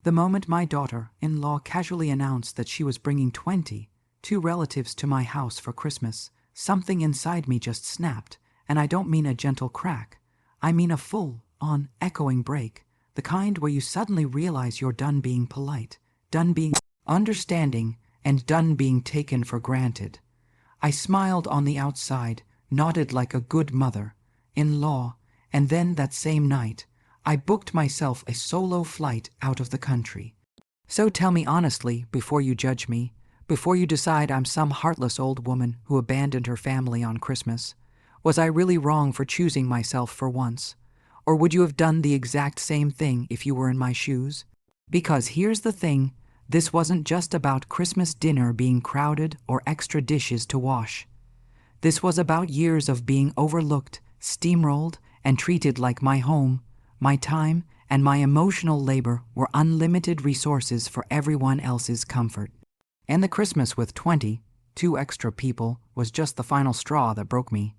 The moment my daughter-in-law casually announced that she was bringing 22 relatives to my house for Christmas, something inside me just snapped, and I don't mean a gentle crack. I mean a full-on echoing break, the kind where you suddenly realize you're done being polite, done being understanding, and done being taken for granted. I smiled on the outside, nodded like a good mother-in-law, and then that same night, I booked myself a solo flight out of the country. So tell me honestly, before you judge me, before you decide I'm some heartless old woman who abandoned her family on Christmas, was I really wrong for choosing myself for once? Or would you have done the exact same thing if you were in my shoes? Because here's the thing, this wasn't just about Christmas dinner being crowded or extra dishes to wash. This was about years of being overlooked, steamrolled, and treated like my home, my time, and my emotional labor were unlimited resources for everyone else's comfort. And the Christmas with 22 extra people was just the final straw that broke me.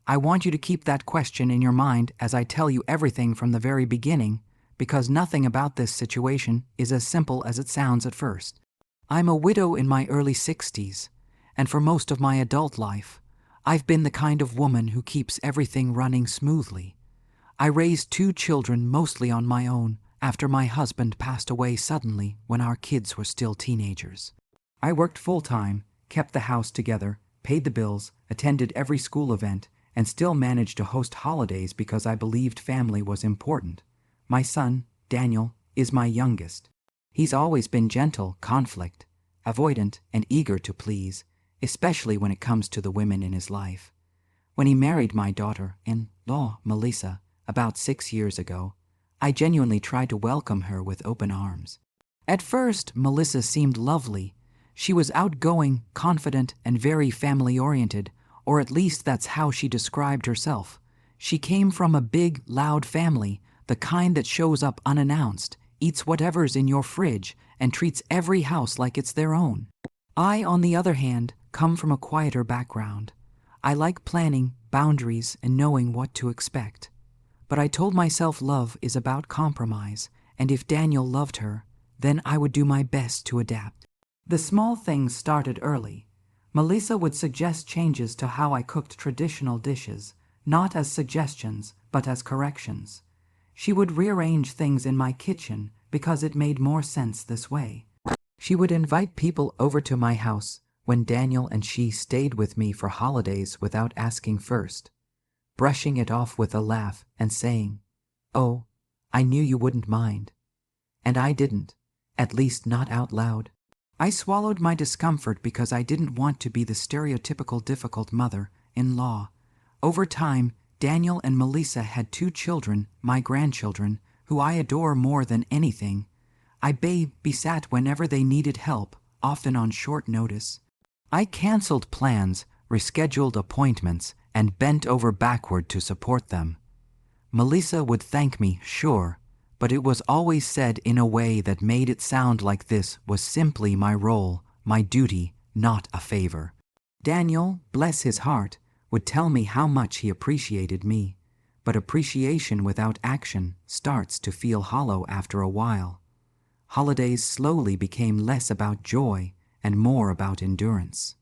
I want you to keep that question in your mind as I tell you everything from the very beginning, because nothing about this situation is as simple as it sounds at first. I'm a widow in my early 60s, and for most of my adult life, I've been the kind of woman who keeps everything running smoothly. I raised 2 children mostly on my own after my husband passed away suddenly when our kids were still teenagers. I worked full-time, kept the house together, paid the bills, attended every school event, and still managed to host holidays because I believed family was important. My son, Daniel, is my youngest. He's always been gentle, conflict, avoidant, and eager to please, especially when it comes to the women in his life. When he married my daughter-in-law, Melissa, about 6 years ago, I genuinely tried to welcome her with open arms. At first, Melissa seemed lovely. She was outgoing, confident, and very family-oriented, or at least that's how she described herself. She came from a big, loud family, the kind that shows up unannounced, eats whatever's in your fridge, and treats every house like it's their own. I, on the other hand, come from a quieter background. I like planning, boundaries, and knowing what to expect. But I told myself love is about compromise, and if Daniel loved her, then I would do my best to adapt. The small things started early. Melissa would suggest changes to how I cooked traditional dishes, not as suggestions, but as corrections. She would rearrange things in my kitchen because it made more sense this way. She would invite people over to my house when Daniel and she stayed with me for holidays without asking first, brushing it off with a laugh and saying, "Oh, I knew you wouldn't mind." And I didn't, at least not out loud. I swallowed my discomfort because I didn't want to be the stereotypical difficult mother-in-law. Over time, Daniel and Melissa had 2 children, my grandchildren, who I adore more than anything. I babysat whenever they needed help, often on short notice. I canceled plans, rescheduled appointments, and bent over backward to support them. Melissa would thank me, sure, but it was always said in a way that made it sound like this was simply my role, my duty, not a favor. Daniel, bless his heart, would tell me how much he appreciated me, but appreciation without action starts to feel hollow after a while. Holidays slowly became less about joy and more about endurance.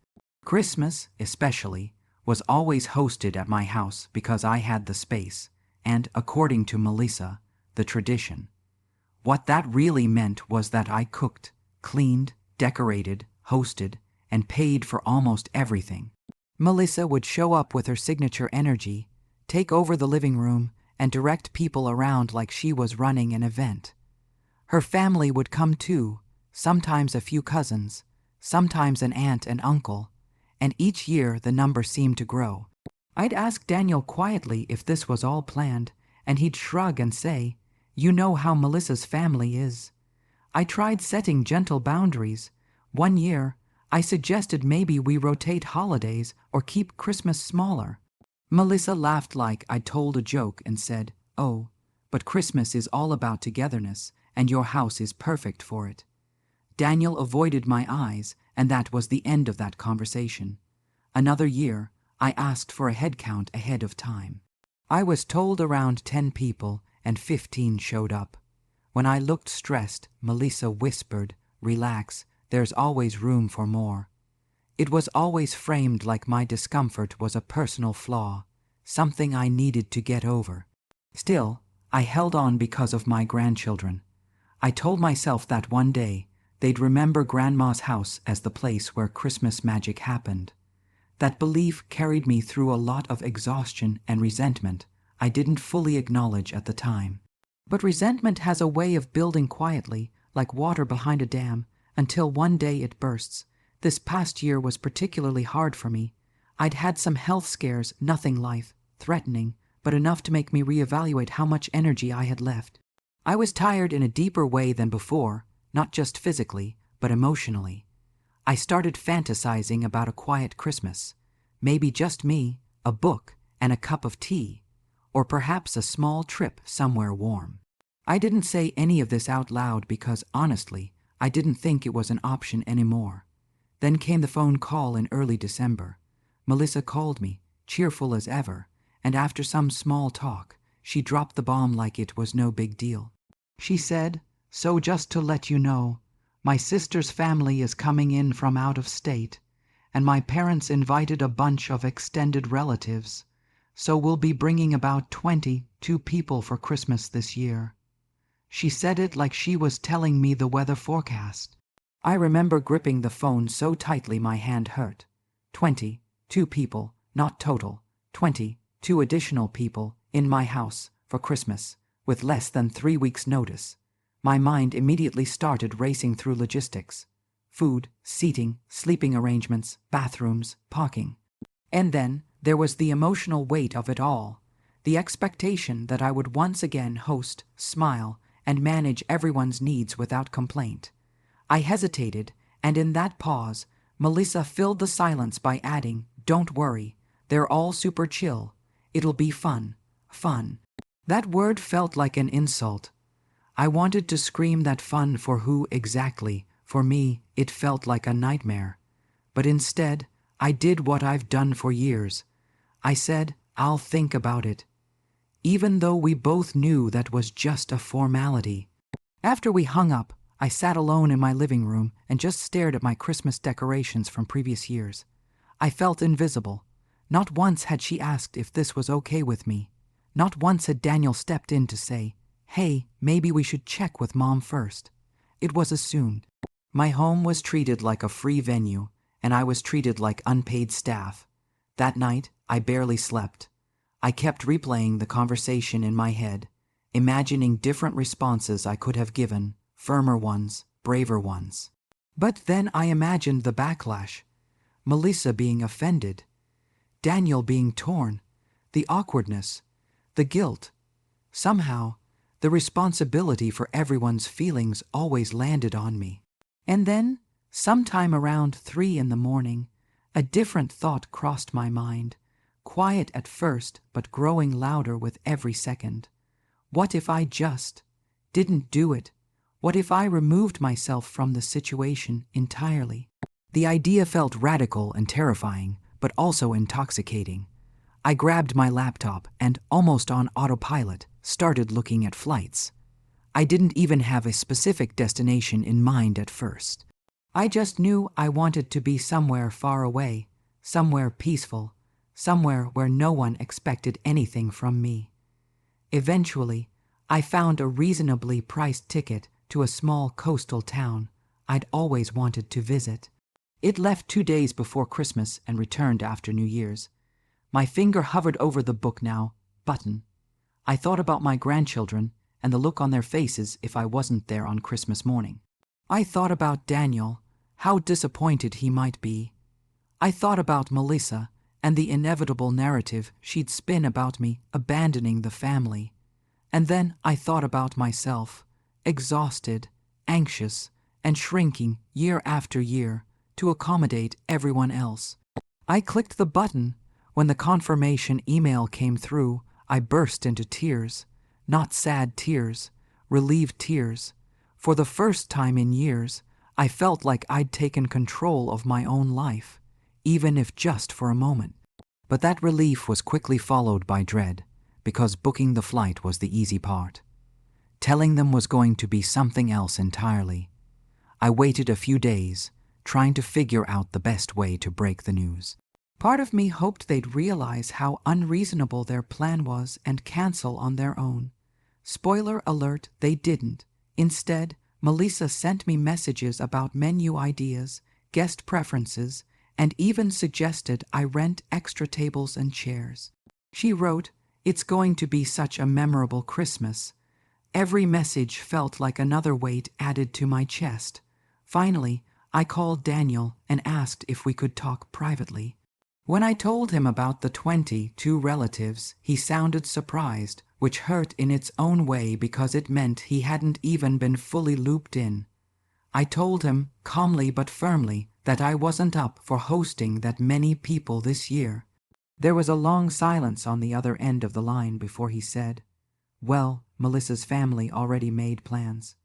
Christmas, especially, was always hosted at my house because I had the space and, according to Melissa, the tradition. What that really meant was that I cooked, cleaned, decorated, hosted, and paid for almost everything. Melissa would show up with her signature energy, take over the living room, and direct people around like she was running an event. Her family would come too, sometimes a few cousins, sometimes an aunt and uncle, and each year the number seemed to grow. I'd ask Daniel quietly if this was all planned, and he'd shrug and say, "You know how Melissa's family is." I tried setting gentle boundaries. One year, I suggested maybe we rotate holidays or keep Christmas smaller. Melissa laughed like I'd told a joke and said, "Oh, but Christmas is all about togetherness, and your house is perfect for it." Daniel avoided my eyes, and that was the end of that conversation. Another year, I asked for a head count ahead of time. I was told around 10 people, and 15 showed up. When I looked stressed, Melissa whispered, "Relax, there's always room for more." It was always framed like my discomfort was a personal flaw, something I needed to get over. Still, I held on because of my grandchildren. I told myself that one day they'd remember Grandma's house as the place where Christmas magic happened. That belief carried me through a lot of exhaustion and resentment I didn't fully acknowledge at the time. But resentment has a way of building quietly, like water behind a dam, until one day it bursts. This past year was particularly hard for me. I'd had some health scares, nothing life-threatening, but enough to make me reevaluate how much energy I had left. I was tired in a deeper way than before, not just physically, but emotionally. I started fantasizing about a quiet Christmas. Maybe just me, a book, and a cup of tea. Or perhaps a small trip somewhere warm. I didn't say any of this out loud because, honestly, I didn't think it was an option anymore. Then came the phone call in early December. Melissa called me, cheerful as ever, and after some small talk, she dropped the bomb like it was no big deal. She said, "So just to let you know, my sister's family is coming in from out of state, and my parents invited a bunch of extended relatives. So we'll be bringing about 22 people for Christmas this year." She said it like she was telling me the weather forecast. I remember gripping the phone so tightly my hand hurt. 22 people, not total. 22 additional people in my house for Christmas, with less than 3 weeks' notice. My mind immediately started racing through logistics. Food, seating, sleeping arrangements, bathrooms, parking. And then there was the emotional weight of it all, the expectation that I would once again host, smile, and manage everyone's needs without complaint. I hesitated, and in that pause, Melissa filled the silence by adding, "Don't worry, they're all super chill. It'll be fun, fun." That word felt like an insult. I wanted to scream that fun for who exactly? For me, it felt like a nightmare. But instead, I did what I've done for years. I said, "I'll think about it," even though we both knew that was just a formality. After we hung up, I sat alone in my living room and just stared at my Christmas decorations from previous years. I felt invisible. Not once had she asked if this was okay with me. Not once had Daniel stepped in to say, "Hey, maybe we should check with Mom first." It was assumed. My home was treated like a free venue, and I was treated like unpaid staff. That night, I barely slept. I kept replaying the conversation in my head, imagining different responses I could have given, firmer ones, braver ones. But then I imagined the backlash. Melissa being offended. Daniel being torn. The awkwardness. The guilt. Somehow, the responsibility for everyone's feelings always landed on me. And then, sometime around 3 in the morning, a different thought crossed my mind, quiet at first but growing louder with every second. What if I just didn't do it? What if I removed myself from the situation entirely? The idea felt radical and terrifying, but also intoxicating. I grabbed my laptop and, almost on autopilot, started looking at flights. I didn't even have a specific destination in mind at first. I just knew I wanted to be somewhere far away, somewhere peaceful, somewhere where no one expected anything from me. Eventually, I found a reasonably priced ticket to a small coastal town I'd always wanted to visit. It left 2 days before Christmas and returned after New Year's. My finger hovered over the book now button. I thought about my grandchildren and the look on their faces if I wasn't there on Christmas morning. I thought about Daniel, how disappointed he might be. I thought about Melissa and the inevitable narrative she'd spin about me abandoning the family. And then I thought about myself, exhausted, anxious, and shrinking year after year to accommodate everyone else. I clicked the button. When the confirmation email came through, I burst into tears. Not sad tears, relieved tears. For the first time in years, I felt like I'd taken control of my own life, even if just for a moment. But that relief was quickly followed by dread, because booking the flight was the easy part. Telling them was going to be something else entirely. I waited a few days, trying to figure out the best way to break the news. Part of me hoped they'd realize how unreasonable their plan was and cancel on their own. Spoiler alert, they didn't. Instead, Melissa sent me messages about menu ideas, guest preferences, and even suggested I rent extra tables and chairs. She wrote, "It's going to be such a memorable Christmas." Every message felt like another weight added to my chest. Finally, I called Daniel and asked if we could talk privately. When I told him about the 22 relatives, he sounded surprised, which hurt in its own way because it meant he hadn't even been fully looped in. I told him, calmly but firmly, that I wasn't up for hosting that many people this year. There was a long silence on the other end of the line before he said, "Well, Melissa's family already made plans."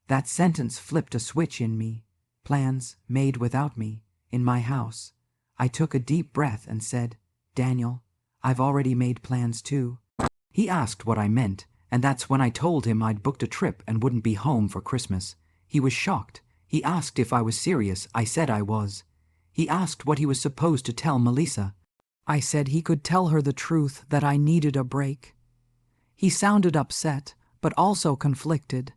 That sentence flipped a switch in me. Plans made without me, in my house. I took a deep breath and said, "Daniel, I've already made plans too." He asked what I meant, and that's when I told him I'd booked a trip and wouldn't be home for Christmas. He was shocked. He asked if I was serious. I said I was. He asked what he was supposed to tell Melissa. I said he could tell her the truth, that I needed a break. He sounded upset, but also conflicted,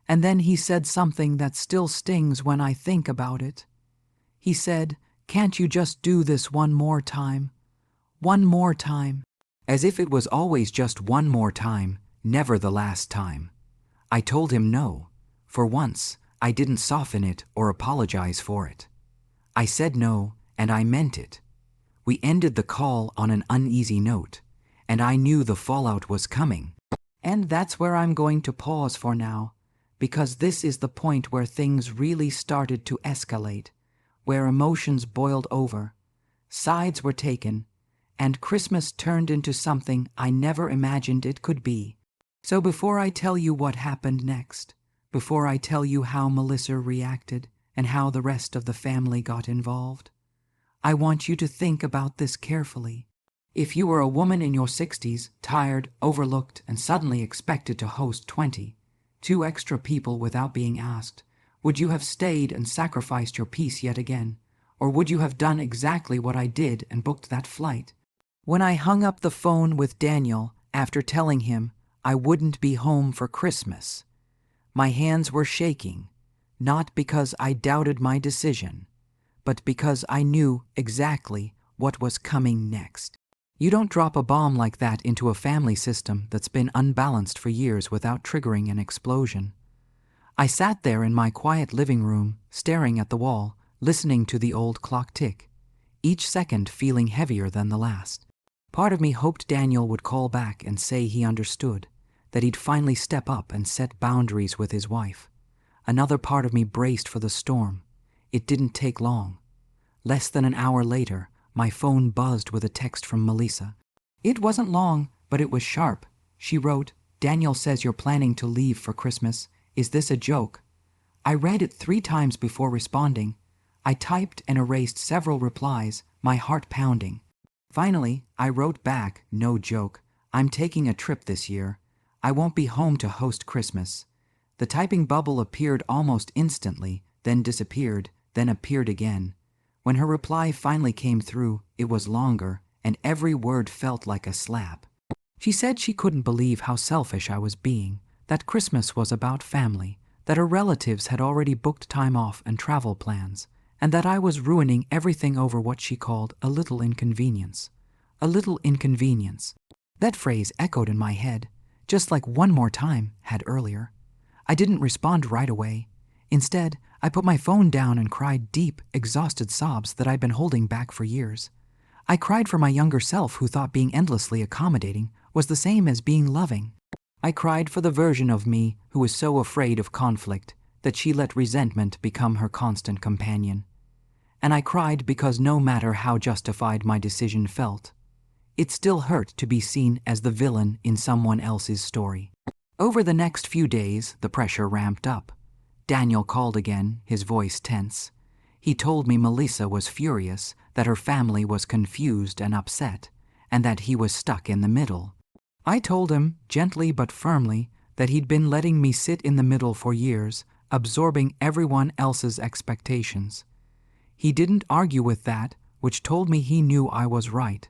and then he said something that still stings when I think about it. He said, "Can't you just do this one more time? One more time." As if it was always just one more time, never the last time. I told him no. For once, I didn't soften it or apologize for it. I said no, and I meant it. We ended the call on an uneasy note, and I knew the fallout was coming. And that's where I'm going to pause for now, because this is the point where things really started to escalate, where emotions boiled over, sides were taken, and Christmas turned into something I never imagined it could be. So before I tell you what happened next, before I tell you how Melissa reacted and how the rest of the family got involved, I want you to think about this carefully. If you were a woman in your 60s, tired, overlooked, and suddenly expected to host 22 extra people without being asked, would you have stayed and sacrificed your peace yet again? Or would you have done exactly what I did and booked that flight? When I hung up the phone with Daniel after telling him I wouldn't be home for Christmas, my hands were shaking, not because I doubted my decision, but because I knew exactly what was coming next. You don't drop a bomb like that into a family system that's been unbalanced for years without triggering an explosion. I sat there in my quiet living room, staring at the wall, listening to the old clock tick, each second feeling heavier than the last. Part of me hoped Daniel would call back and say he understood, that he'd finally step up and set boundaries with his wife. Another part of me braced for the storm. It didn't take long. Less than an hour later, my phone buzzed with a text from Melissa. It wasn't long, but it was sharp. She wrote, "Daniel says you're planning to leave for Christmas. Is this a joke?" I read it 3 times before responding. I typed and erased several replies, my heart pounding. Finally, I wrote back, "No joke. I'm taking a trip this year. I won't be home to host Christmas." The typing bubble appeared almost instantly, then disappeared, then appeared again. When her reply finally came through, it was longer, and every word felt like a slap. She said she couldn't believe how selfish I was being, that Christmas was about family, that her relatives had already booked time off and travel plans, and that I was ruining everything over what she called a little inconvenience. A little inconvenience. That phrase echoed in my head, just like "one more time" had earlier. I didn't respond right away. Instead, I put my phone down and cried deep, exhausted sobs that I'd been holding back for years. I cried for my younger self who thought being endlessly accommodating was the same as being loving. I cried for the version of me who was so afraid of conflict that she let resentment become her constant companion. And I cried because no matter how justified my decision felt, it still hurt to be seen as the villain in someone else's story. Over the next few days, the pressure ramped up. Daniel called again, his voice tense. He told me Melissa was furious, that her family was confused and upset, and that he was stuck in the middle. I told him, gently but firmly, that he'd been letting me sit in the middle for years, absorbing everyone else's expectations. He didn't argue with that, which told me he knew I was right.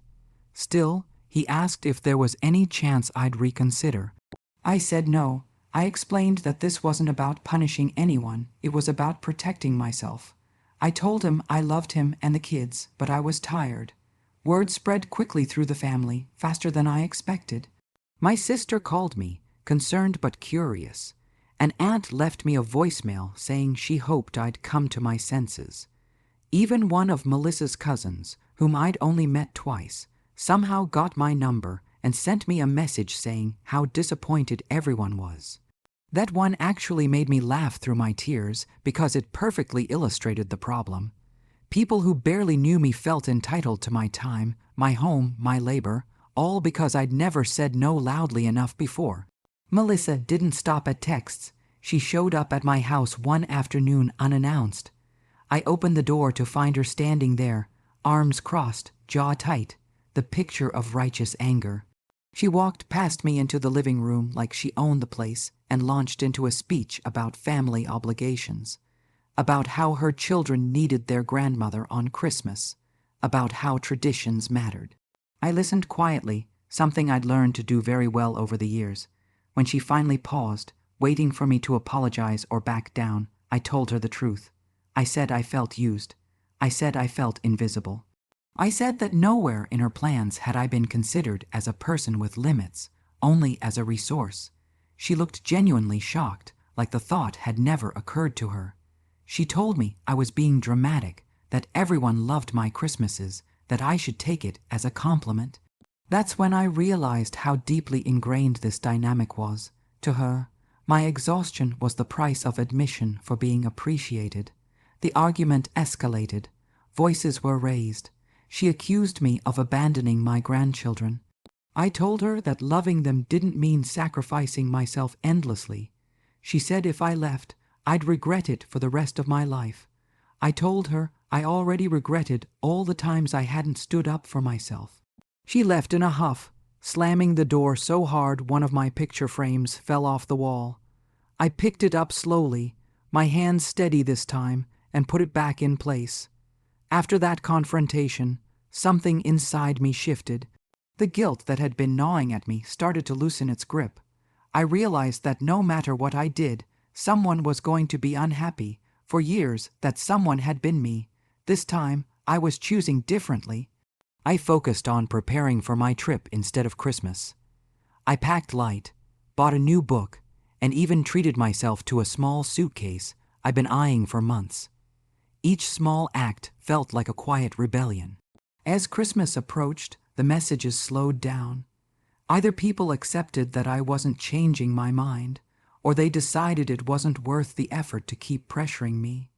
Still, he asked if there was any chance I'd reconsider. I said no. I explained that this wasn't about punishing anyone, it was about protecting myself. I told him I loved him and the kids, but I was tired. Word spread quickly through the family, faster than I expected. My sister called me, concerned but curious. An aunt left me a voicemail saying she hoped I'd come to my senses. Even one of Melissa's cousins, whom I'd only met twice, somehow got my number and sent me a message saying how disappointed everyone was. That one actually made me laugh through my tears because it perfectly illustrated the problem. People who barely knew me felt entitled to my time, my home, my labor, all because I'd never said no loudly enough before. Melissa didn't stop at texts. She showed up at my house one afternoon unannounced. I opened the door to find her standing there, arms crossed, jaw tight, the picture of righteous anger. She walked past me into the living room like she owned the place and launched into a speech about family obligations, about how her children needed their grandmother on Christmas, about how traditions mattered. I listened quietly, something I'd learned to do very well over the years. When she finally paused, waiting for me to apologize or back down, I told her the truth. I said I felt used. I said I felt invisible. I said that nowhere in her plans had I been considered as a person with limits, only as a resource. She looked genuinely shocked, like the thought had never occurred to her. She told me I was being dramatic, that everyone loved my Christmases, that I should take it as a compliment. That's when I realized how deeply ingrained this dynamic was. To her, my exhaustion was the price of admission for being appreciated. The argument escalated. Voices were raised. She accused me of abandoning my grandchildren. I told her that loving them didn't mean sacrificing myself endlessly. She said if I left, I'd regret it for the rest of my life. I told her I already regretted all the times I hadn't stood up for myself. She left in a huff, slamming the door so hard one of my picture frames fell off the wall. I picked it up slowly, my hands steady this time, and put it back in place. After that confrontation, something inside me shifted. The guilt that had been gnawing at me started to loosen its grip. I realized that no matter what I did, someone was going to be unhappy. For years, that someone had been me. This time, I was choosing differently. I focused on preparing for my trip instead of Christmas. I packed light, bought a new book, and even treated myself to a small suitcase I'd been eyeing for months. Each small act felt like a quiet rebellion. As Christmas approached, the messages slowed down. Either people accepted that I wasn't changing my mind, or they decided it wasn't worth the effort to keep pressuring me.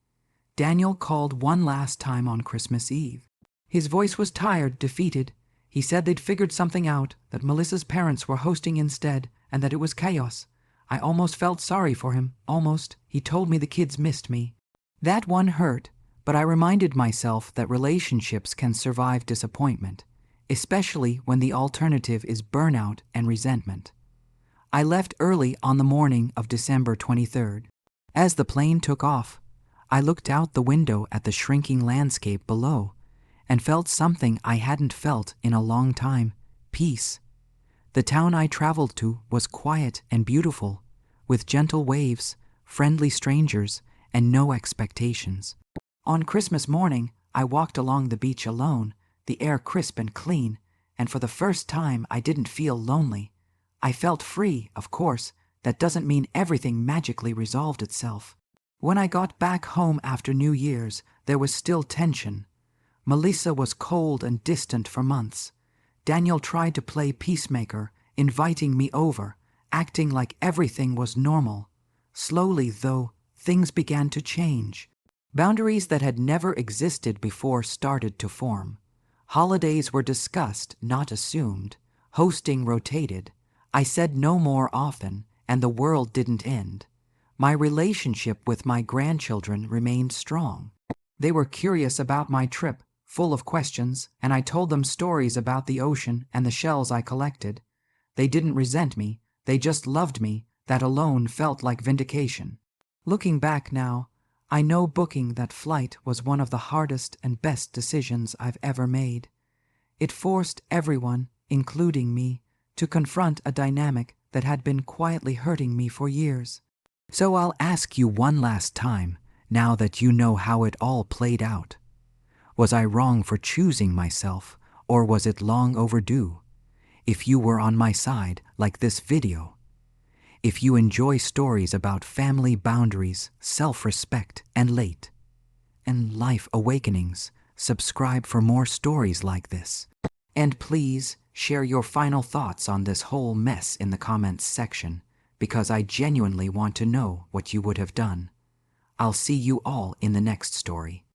Daniel called one last time on Christmas Eve. His voice was tired, defeated. He said they'd figured something out, that Melissa's parents were hosting instead, and that it was chaos. I almost felt sorry for him, almost. He told me the kids missed me. That one hurt, but I reminded myself that relationships can survive disappointment, especially when the alternative is burnout and resentment. I left early on the morning of December 23rd. As the plane took off, I looked out the window at the shrinking landscape below and felt something I hadn't felt in a long time: peace. The town I traveled to was quiet and beautiful, with gentle waves, friendly strangers, and no expectations. On Christmas morning, I walked along the beach alone, the air crisp and clean, and for the first time I didn't feel lonely. I felt free, of course. That doesn't mean everything magically resolved itself. When I got back home after New Year's, there was still tension. Melissa was cold and distant for months. Daniel tried to play peacemaker, inviting me over, acting like everything was normal. Slowly, though, things began to change. Boundaries that had never existed before started to form. Holidays were discussed, not assumed. Hosting rotated. I said no more often, and the world didn't end. My relationship with my grandchildren remained strong. They were curious about my trip, full of questions, and I told them stories about the ocean and the shells I collected. They didn't resent me, they just loved me, That alone felt like vindication. Looking back now, I know booking that flight was one of the hardest and best decisions I've ever made. It forced everyone, including me, to confront a dynamic that had been quietly hurting me for years. So I'll ask you one last time, now that you know how it all played out. Was I wrong for choosing myself, or was it long overdue? If you were on my side, like this video. If you enjoy stories about family boundaries, self-respect, and life awakenings, subscribe for more stories like this. And please share your final thoughts on this whole mess in the comments section, because I genuinely want to know what you would have done. I'll see you all in the next story.